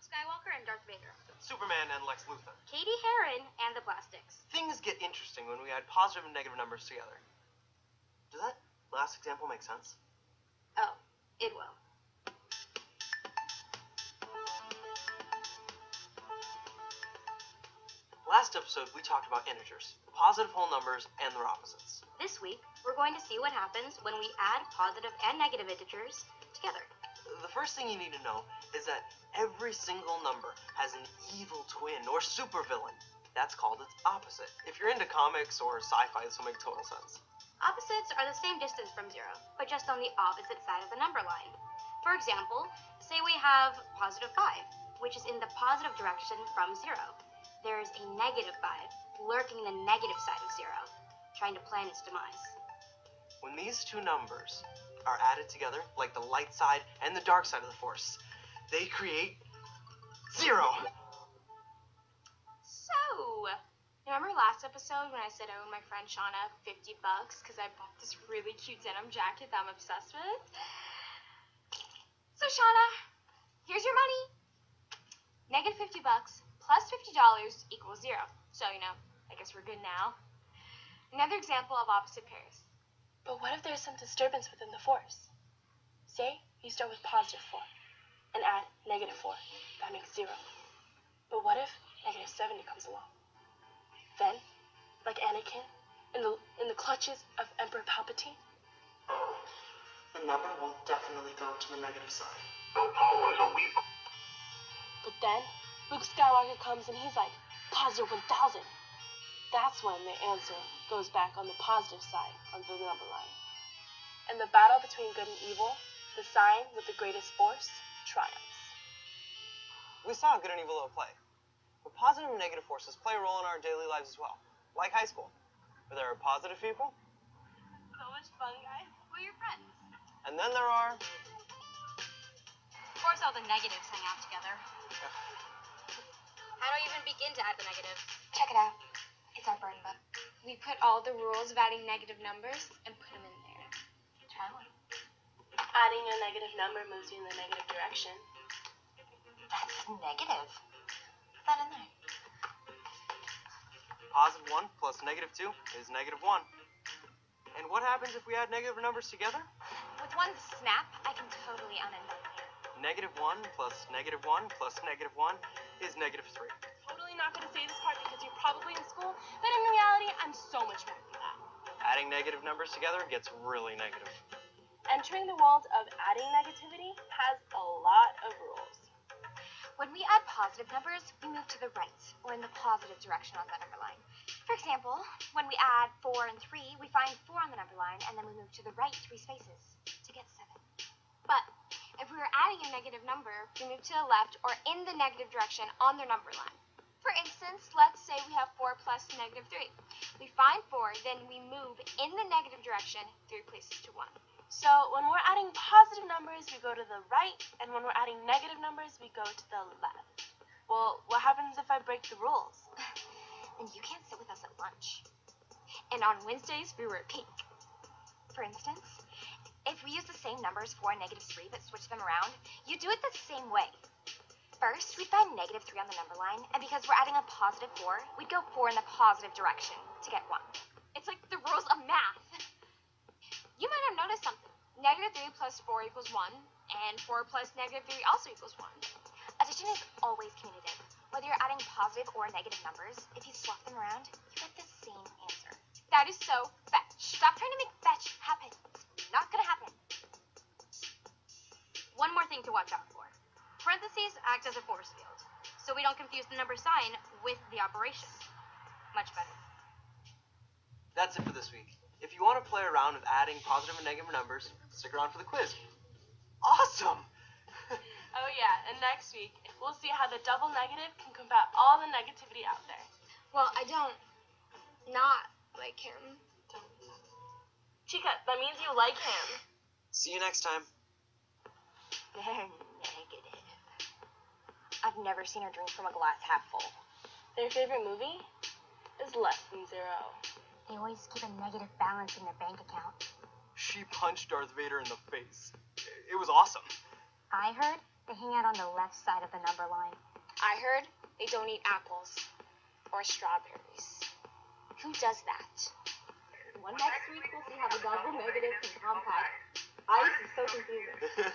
Skywalker and Darth Vader. Superman and Lex Luthor. Katie Heron and the Plastics. Things get interesting when we add positive and negative numbers together. Does that last example make sense? Oh, it will. Last episode, we talked about integers, positive whole numbers, and their opposites. This week, we're going to see what happens when we add positive and negative integers together. The first thing you need to know is that every single number has an evil twin or supervillain. That's called its opposite. If you're into comics or sci-fi, this will make total sense. Opposites are the same distance from zero, but just on the opposite side of the number line. For example, say we have positive 5, which is in the positive direction from 0. There's a negative 5 lurking in the negative side of 0, trying to plan its demise. When these two numbers are added together, like the light side and the dark side of the Force, they create 0. So, remember last episode when I said I owed my friend Shauna $50 because I bought this really cute denim jacket that I'm obsessed with? So, Shauna, here's your money. Negative $50 plus $50 equals 0. So, I guess we're good now. Another example of opposite pairs. But what if there's some disturbance within the force? Say you start with positive 4 and add negative 4. That makes 0. But what if negative 70 comes along? Then, like Anakin, in the clutches of Emperor Palpatine? Oh, the number will definitely go to the negative side. But then, Luke Skywalker comes and he's like, positive 1000. That's when the answer goes back on the positive side of the number line. And the battle between good and evil, the sign with the greatest force, triumphs. We saw good and evil at play. But positive and negative forces play a role in our daily lives as well, like high school, where there are positive people. So much fun, guys. We're your friends. And then there are... Of course, all the negatives hang out together. How do I even begin to add the negatives? Check it out. It's our burn book. We put all the rules of adding negative numbers and put them in there. Try one. Adding a negative number moves you in the negative direction. That's negative. Put that in there. Positive 1 plus negative 2 is negative 1. And what happens if we add negative numbers together? With one snap, I can totally unend them here. Negative 1 plus negative 1 plus negative 1 is negative 3. Totally not going to say this part because you're probably in school, but in reality, I'm so much more than that. Adding negative numbers together gets really negative. Entering the world of adding negativity has a lot of rules. When we add positive numbers, we move to the right, or in the positive direction on the number line. For example, when we add 4 and 3, we find 4 on the number line, and then we move to the right 3 spaces to get 7. But if we were adding a negative number, we move to the left or in the negative direction on their number line. For instance, let's say we have 4 plus negative 3. We find 4, then we move in the negative direction 3 places to 1. So when we're adding positive numbers, we go to the right, and when we're adding negative numbers, we go to the left. Well, what happens if I break the rules? Then you can't sit with us at lunch. And on Wednesdays, we wear pink. For instance, if we use the same numbers 4 and negative 3 but switch them around, you do it the same way. First, we'd find negative 3 on the number line, and because we're adding a positive 4, we'd go 4 in the positive direction to get 1. It's like the rules of math. You might have noticed something. Negative 3 plus 4 equals 1, and 4 plus negative 3 also equals 1. Addition is always commutative. Whether you're adding positive or negative numbers, if you swap them around, you get the same answer. That is so fetch. Stop trying to make fetch happen. It's not gonna happen. One more thing to watch out for. Parentheses act as a force field, so we don't confuse the number sign with the operation. Much better. That's it for this week. If you want to play around with adding positive and negative numbers, stick around for the quiz. Awesome! Oh yeah, and next week, we'll see how the double negative can combat all the negativity out there. Well, I don't not like him. Chica, that means you like him. See you next time. They're negative. I've never seen her drink from a glass half full. Their favorite movie is Less Than Zero. They always keep a negative balance in their bank account. She punched Darth Vader in the face. It was awesome. I heard They hang out on the left side of the number line. I heard they don't eat apples or strawberries. Who does that? One next week, we'll see how the double negative can compact. Ice is so confusing.